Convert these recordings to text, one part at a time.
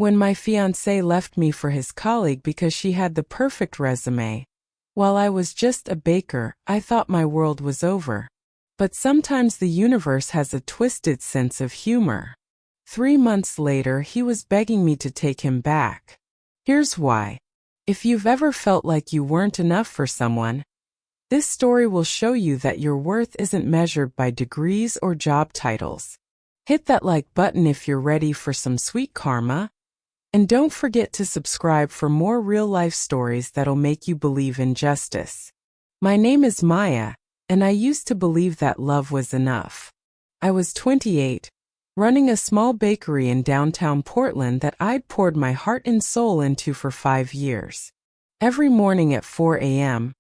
When my fiancé left me for his colleague because she had the perfect resume. While I was just a baker, I thought my world was over. But sometimes the universe has a twisted sense of humor. 3 months later, he was begging me to take him back. Here's why. If you've ever felt like you weren't enough for someone, this story will show you that your worth isn't measured by degrees or job titles. Hit that like button if you're ready for some sweet karma. And don't forget to subscribe for more real-life stories that'll make you believe in justice. My name is Maya, and I used to believe that love was enough. I was 28, running a small bakery in downtown Portland that I'd poured my heart and soul into for 5 years. Every morning at 4 a.m.,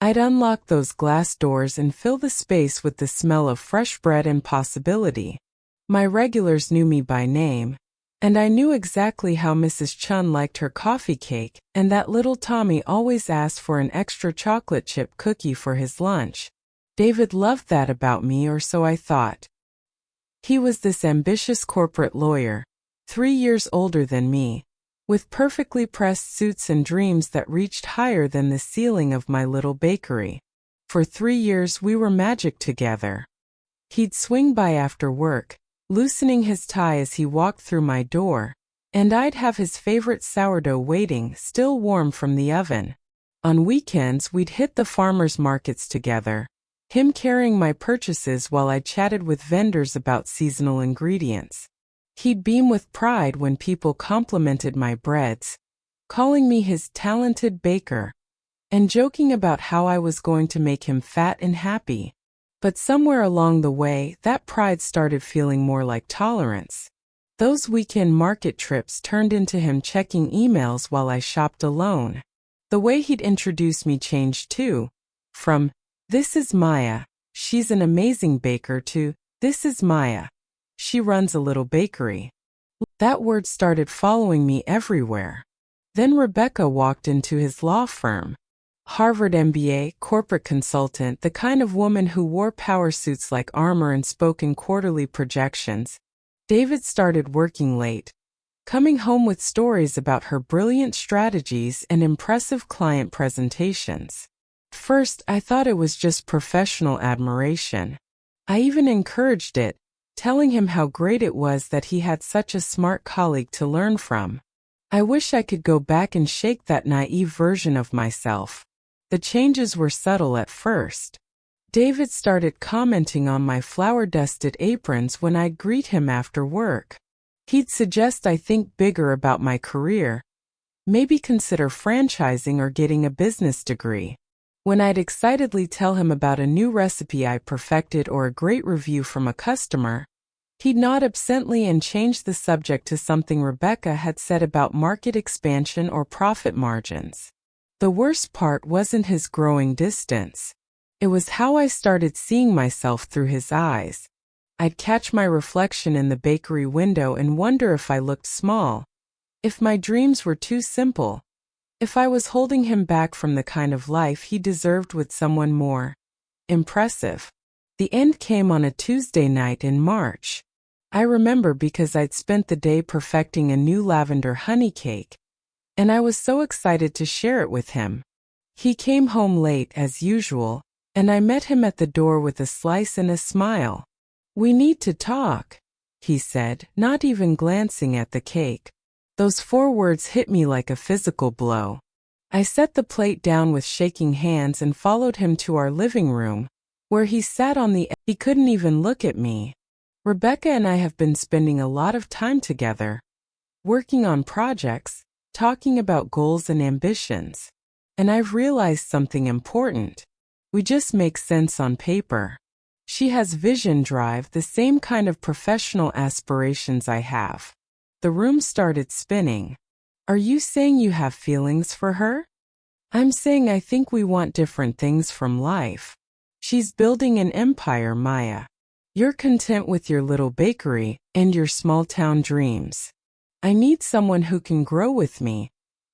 I'd unlock those glass doors and fill the space with the smell of fresh bread and possibility. My regulars knew me by name, and I knew exactly how Mrs. Chun liked her coffee cake, and that little Tommy always asked for an extra chocolate chip cookie for his lunch. David loved that about me, or so I thought. He was this ambitious corporate lawyer, 3 years older than me, with perfectly pressed suits and dreams that reached higher than the ceiling of my little bakery. For 3 years we were magic together. He'd swing by after work, loosening his tie as he walked through my door, and I'd have his favorite sourdough waiting, still warm from the oven. On weekends we'd hit the farmers' markets together, him carrying my purchases while I chatted with vendors about seasonal ingredients. He'd beam with pride when people complimented my breads, calling me his talented baker, and joking about how I was going to make him fat and happy. But somewhere along the way, that pride started feeling more like tolerance. Those weekend market trips turned into him checking emails while I shopped alone. The way he'd introduce me changed too. From, "This is Maya, she's an amazing baker," to, "This is Maya, she runs a little bakery." That word started following me everywhere. Then Rebecca walked into his law firm. Harvard MBA, corporate consultant, the kind of woman who wore power suits like armor and spoke in quarterly projections. David started working late, coming home with stories about her brilliant strategies and impressive client presentations. First, I thought it was just professional admiration. I even encouraged it, telling him how great it was that he had such a smart colleague to learn from. I wish I could go back and shake that naive version of myself. The changes were subtle at first. David started commenting on my flour-dusted aprons when I'd greet him after work. He'd suggest I think bigger about my career, maybe consider franchising or getting a business degree. When I'd excitedly tell him about a new recipe I perfected or a great review from a customer, he'd nod absently and change the subject to something Rebecca had said about market expansion or profit margins. The worst part wasn't his growing distance. It was how I started seeing myself through his eyes. I'd catch my reflection in the bakery window and wonder if I looked small, if my dreams were too simple, if I was holding him back from the kind of life he deserved with someone more impressive. The end came on a Tuesday night in March. I remember because I'd spent the day perfecting a new lavender honey cake, and I was so excited to share it with him. He came home late as usual, and I met him at the door with a slice and a smile. "We need to talk," he said, not even glancing at the cake. Those 4 words hit me like a physical blow. I set the plate down with shaking hands and followed him to our living room, where he sat on the edge. He couldn't even look at me. Rebecca and I have been spending a lot of time together, working on projects, talking about goals and ambitions. And I've realized something important. We just make sense on paper. She has vision drive, the same kind of professional aspirations I have. The room started spinning. "Are you saying you have feelings for her?" "I'm saying I think we want different things from life. She's building an empire, Maya. You're content with your little bakery and your small-town dreams. I need someone who can grow with me,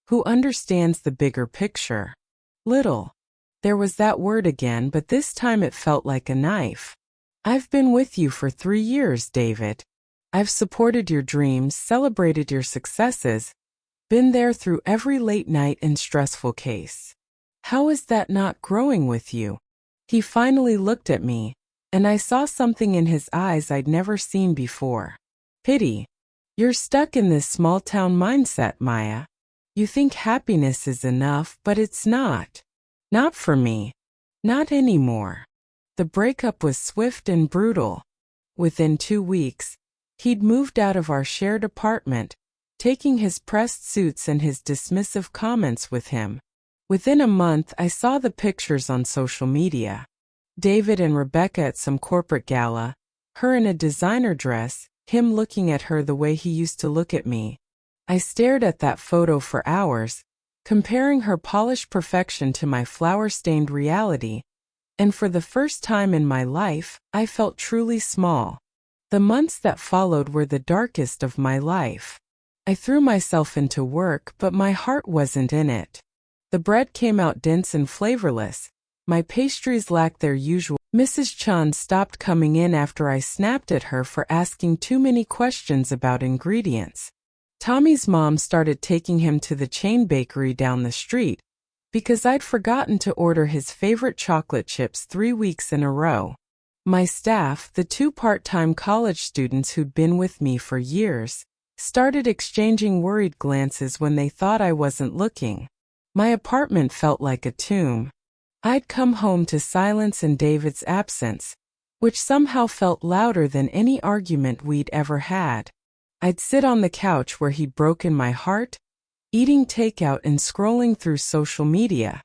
who understands the bigger picture." Little. There was that word again, but this time it felt like a knife. "I've been with you for 3 years, David. I've supported your dreams, celebrated your successes, been there through every late night and stressful case. How is that not growing with you? He finally looked at me, and I saw something in his eyes I'd never seen before. Pity. You're stuck in this small-town mindset, Maya. You think happiness is enough, but it's not. Not for me. Not anymore. The breakup was swift and brutal. Within 2 weeks, he'd moved out of our shared apartment, taking his pressed suits and his dismissive comments with him. Within a month, I saw the pictures on social media. David and Rebecca at some corporate gala, her in a designer dress, him looking at her the way he used to look at me. I stared at that photo for hours, comparing her polished perfection to my flower-stained reality, and for the first time in my life, I felt truly small. The months that followed were the darkest of my life. I threw myself into work, but my heart wasn't in it. The bread came out dense and flavorless. My pastries lacked their usual. Mrs. Chun stopped coming in after I snapped at her for asking too many questions about ingredients. Tommy's mom started taking him to the chain bakery down the street because I'd forgotten to order his favorite chocolate chips 3 weeks in a row. My staff, the 2 part-time college students who'd been with me for years, started exchanging worried glances when they thought I wasn't looking. My apartment felt like a tomb. I'd come home to silence and David's absence, which somehow felt louder than any argument we'd ever had. I'd sit on the couch where he'd broken my heart, eating takeout and scrolling through social media,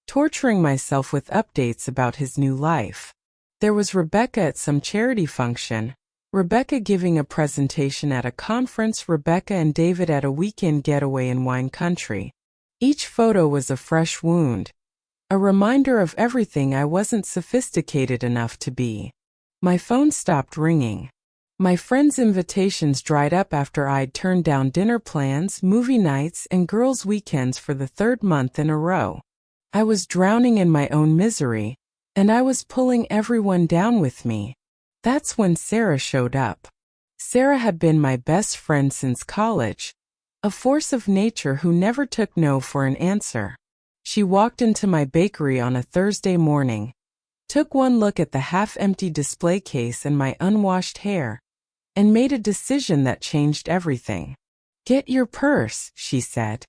torturing myself with updates about his new life. There was Rebecca at some charity function, Rebecca giving a presentation at a conference, Rebecca and David at a weekend getaway in wine country. Each photo was a fresh wound, a reminder of everything I wasn't sophisticated enough to be. My phone stopped ringing. My friends' invitations dried up after I'd turned down dinner plans, movie nights, and girls' weekends for the 3rd month in a row. I was drowning in my own misery, and I was pulling everyone down with me. That's when Sarah showed up. Sarah had been my best friend since college, a force of nature who never took no for an answer. She walked into my bakery on a Thursday morning, took one look at the half-empty display case and my unwashed hair, and made a decision that changed everything. "Get your purse," she said.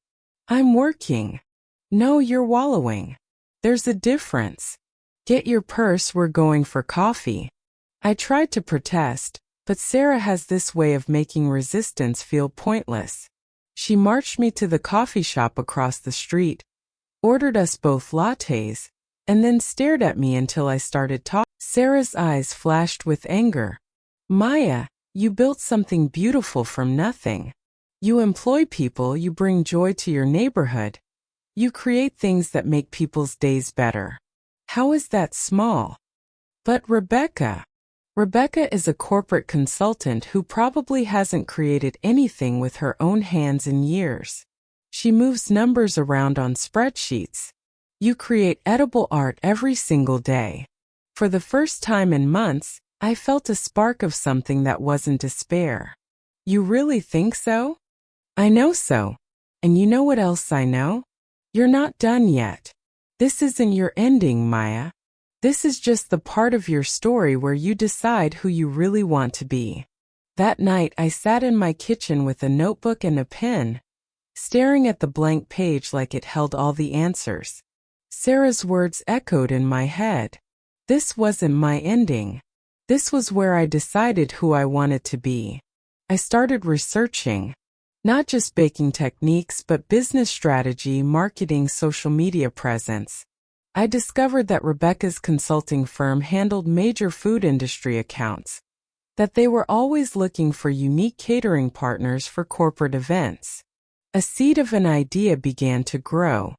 "I'm working." "No, you're wallowing. There's a difference. Get your purse, we're going for coffee." I tried to protest, but Sarah has this way of making resistance feel pointless. She marched me to the coffee shop across the street, ordered us both lattes, and then stared at me until I started talking. Sarah's eyes flashed with anger. "Maya, you built something beautiful from nothing. You employ people, you bring joy to your neighborhood. You create things that make people's days better. How is that small?" "But Rebecca is a corporate consultant who probably hasn't created anything with her own hands in years. She moves numbers around on spreadsheets. You create edible art every single day." For the first time in months, I felt a spark of something that wasn't despair. "You really think so?" "I know so. And you know what else I know? You're not done yet. This isn't your ending, Maya. This is just the part of your story where you decide who you really want to be." That night, I sat in my kitchen with a notebook and a pen, staring at the blank page like it held all the answers. Sarah's words echoed in my head. This wasn't my ending. This was where I decided who I wanted to be. I started researching, not just baking techniques but business strategy, marketing, social media presence. I discovered that Rebecca's consulting firm handled major food industry accounts, that they were always looking for unique catering partners for corporate events. A seed of an idea began to grow.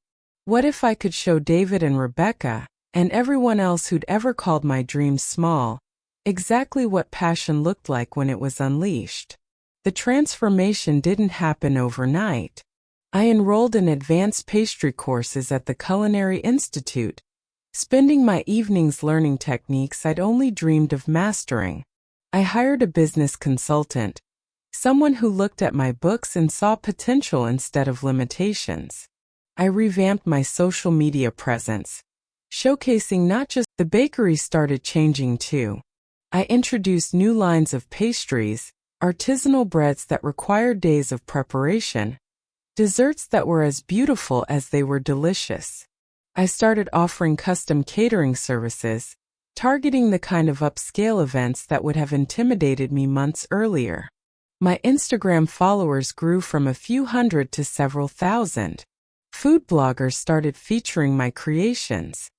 What if I could show David and Rebecca, and everyone else who'd ever called my dreams small, exactly what passion looked like when it was unleashed? The transformation didn't happen overnight. I enrolled in advanced pastry courses at the Culinary Institute, spending my evenings learning techniques I'd only dreamed of mastering. I hired a business consultant, someone who looked at my books and saw potential instead of limitations. I revamped my social media presence, showcasing not just the bakery started changing too. I introduced new lines of pastries, artisanal breads that required days of preparation, desserts that were as beautiful as they were delicious. I started offering custom catering services, targeting the kind of upscale events that would have intimidated me months earlier. My Instagram followers grew from a few hundred to several thousand. Food bloggers started featuring my creations.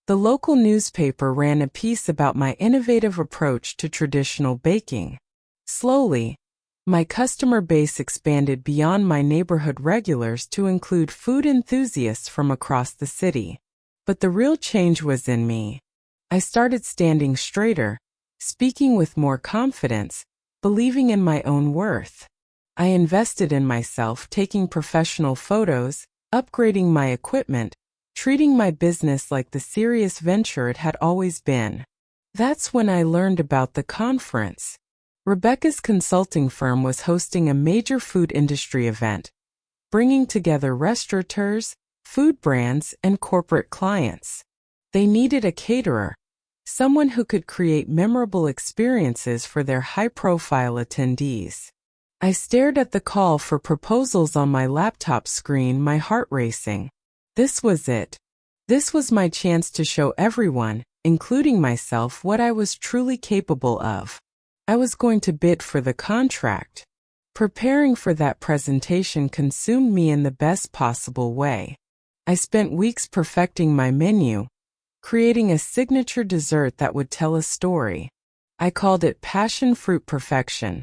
The local newspaper ran a piece about my innovative approach to traditional baking. Slowly, my customer base expanded beyond my neighborhood regulars to include food enthusiasts from across the city. But the real change was in me. I started standing straighter, speaking with more confidence, believing in my own worth. I invested in myself, taking professional photos, upgrading my equipment, treating my business like the serious venture it had always been. That's when I learned about the conference. Rebecca's consulting firm was hosting a major food industry event, bringing together restaurateurs, food brands, and corporate clients. They needed a caterer, someone who could create memorable experiences for their high-profile attendees. I stared at the call for proposals on my laptop screen, my heart racing. This was it. This was my chance to show everyone, including myself, what I was truly capable of. I was going to bid for the contract. Preparing for that presentation consumed me in the best possible way. I spent weeks perfecting my menu, creating a signature dessert that would tell a story. I called it passion fruit perfection,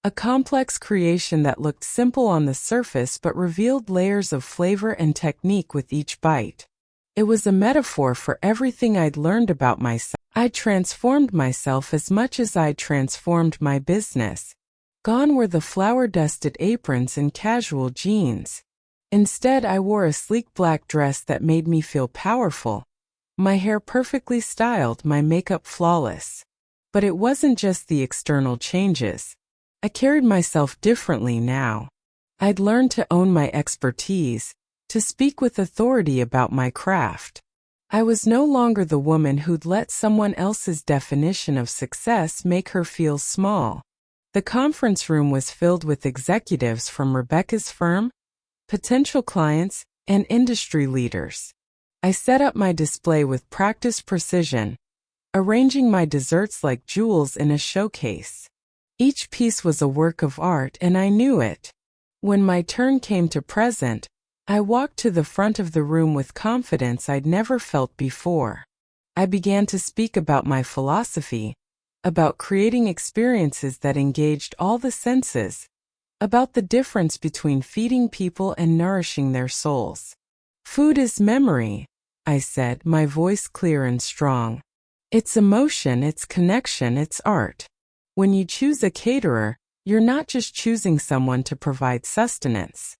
a complex creation that looked simple on the surface but revealed layers of flavor and technique with each bite. It was a metaphor for everything I'd learned about myself. I transformed myself as much as I transformed my business. Gone were the flour-dusted aprons and casual jeans. Instead, I wore a sleek black dress that made me feel powerful, my hair perfectly styled, my makeup flawless. But it wasn't just the external changes. I carried myself differently now. I'd learned to own my expertise, to speak with authority about my craft. I was no longer the woman who'd let someone else's definition of success make her feel small. The conference room was filled with executives from Rebecca's firm, potential clients, and industry leaders. I set up my display with practiced precision, arranging my desserts like jewels in a showcase. Each piece was a work of art, and I knew it. When my turn came to present, I walked to the front of the room with confidence I'd never felt before. I began to speak about my philosophy, about creating experiences that engaged all the senses, about the difference between feeding people and nourishing their souls. Food is memory, I said, my voice clear and strong. It's emotion, it's connection, it's art. When you choose a caterer, you're not just choosing someone to provide sustenance.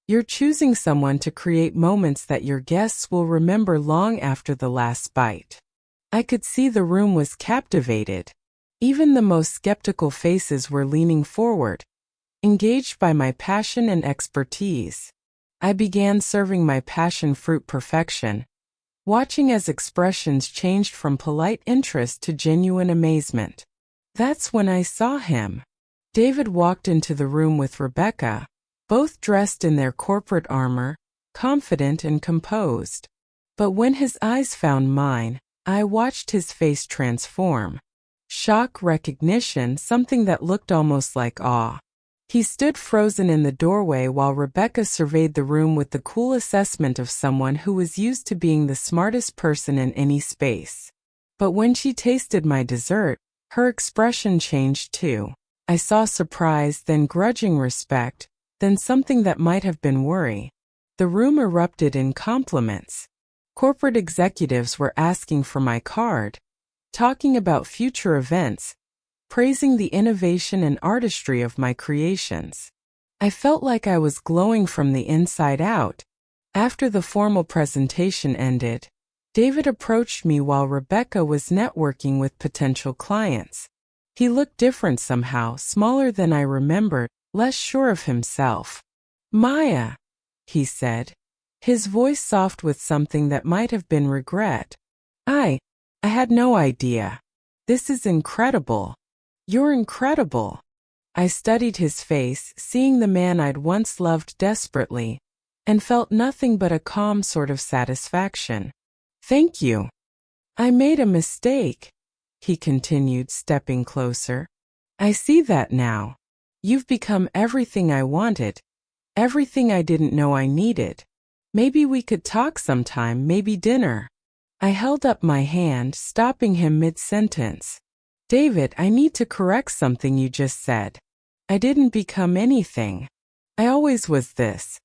You're choosing someone to create moments that your guests will remember long after the last bite. I could see the room was captivated. Even the most skeptical faces were leaning forward, engaged by my passion and expertise. I began serving my passion fruit perfection, watching as expressions changed from polite interest to genuine amazement. That's when I saw him. David walked into the room with Rebecca, both dressed in their corporate armor, confident and composed. But when his eyes found mine, I watched his face transform. Shock, recognition, something that looked almost like awe. He stood frozen in the doorway while Rebecca surveyed the room with the cool assessment of someone who was used to being the smartest person in any space. But when she tasted my dessert, her expression changed too. I saw surprise, then grudging respect, then something that might have been worry. The room erupted in compliments. Corporate executives were asking for my card, talking about future events, praising the innovation and artistry of my creations. I felt like I was glowing from the inside out. After the formal presentation ended, David approached me while Rebecca was networking with potential clients. He looked different somehow, smaller than I remembered, less sure of himself. "Maya," he said, his voice soft with something that might have been regret. I had no idea. This is incredible. You're incredible." I studied his face, seeing the man I'd once loved desperately, and felt nothing but a calm sort of satisfaction. "Thank you. I made a mistake," he continued, stepping closer. "I see that now. You've become everything I wanted, everything I didn't know I needed. Maybe we could talk sometime, maybe dinner." I held up my hand, stopping him mid-sentence. "David, I need to correct something you just said. I didn't become anything. I always was this.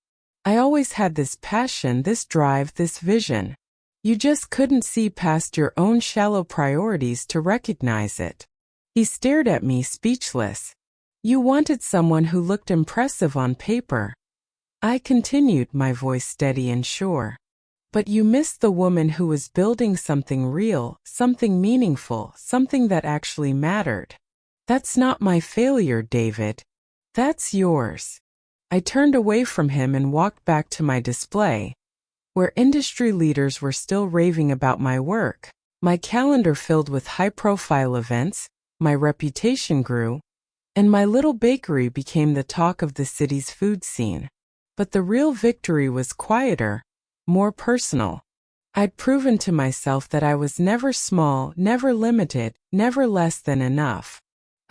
I always had this passion, this drive, this vision. You just couldn't see past your own shallow priorities to recognize it." He stared at me, speechless. "You wanted someone who looked impressive on paper," I continued, my voice steady and sure. "But you missed the woman who was building something real, something meaningful, something that actually mattered. That's not my failure, David. That's yours." I turned away from him and walked back to my display, where industry leaders were still raving about my work. My calendar filled with high-profile events, my reputation grew, and my little bakery became the talk of the city's food scene. But the real victory was quieter, more personal. I'd proven to myself that I was never small, never limited, never less than enough.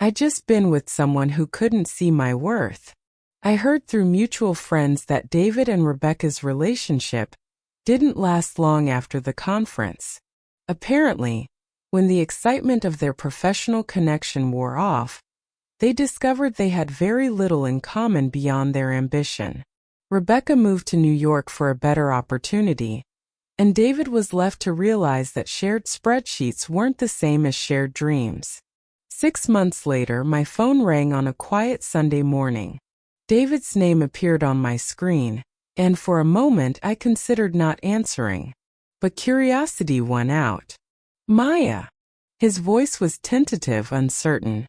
I'd just been with someone who couldn't see my worth. I heard through mutual friends that David and Rebecca's relationship didn't last long after the conference. Apparently, when the excitement of their professional connection wore off, they discovered they had very little in common beyond their ambition. Rebecca moved to New York for a better opportunity, and David was left to realize that shared spreadsheets weren't the same as shared dreams. 6 months later, my phone rang on a quiet Sunday morning. David's name appeared on my screen, and for a moment I considered not answering. But curiosity won out. "Maya." His voice was tentative, uncertain.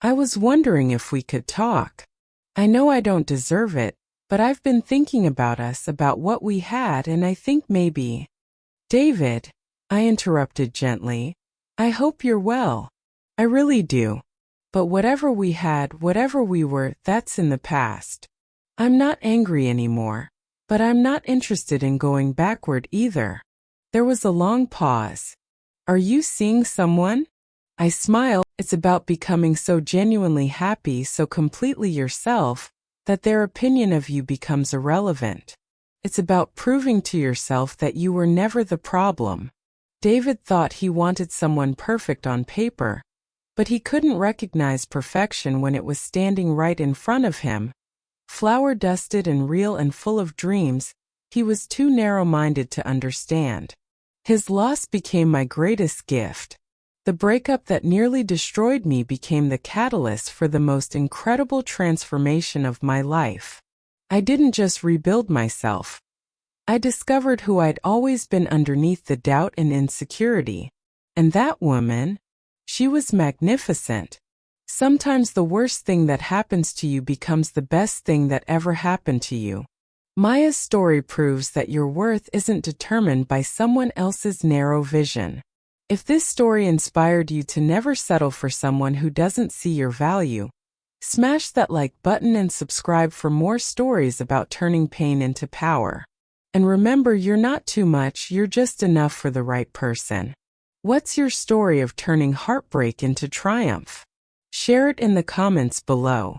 "I was wondering if we could talk. I know I don't deserve it, but I've been thinking about us, about what we had, and I think maybe—" "David," I interrupted gently, "I hope you're well. I really do. But whatever we had, whatever we were, that's in the past. I'm not angry anymore, but I'm not interested in going backward either." There was a long pause. "Are you seeing someone?" I smiled. "It's about becoming so genuinely happy, so completely yourself, that their opinion of you becomes irrelevant. It's about proving to yourself that you were never the problem." David thought he wanted someone perfect on paper, but he couldn't recognize perfection when it was standing right in front of him. Flower-dusted and real and full of dreams, he was too narrow-minded to understand. His loss became my greatest gift. The breakup that nearly destroyed me became the catalyst for the most incredible transformation of my life. I didn't just rebuild myself. I discovered who I'd always been underneath the doubt and insecurity. And that woman, she was magnificent. Sometimes the worst thing that happens to you becomes the best thing that ever happened to you. Maya's story proves that your worth isn't determined by someone else's narrow vision. If this story inspired you to never settle for someone who doesn't see your value, smash that like button and subscribe for more stories about turning pain into power. And remember, you're not too much, you're just enough for the right person. What's your story of turning heartbreak into triumph? Share it in the comments below.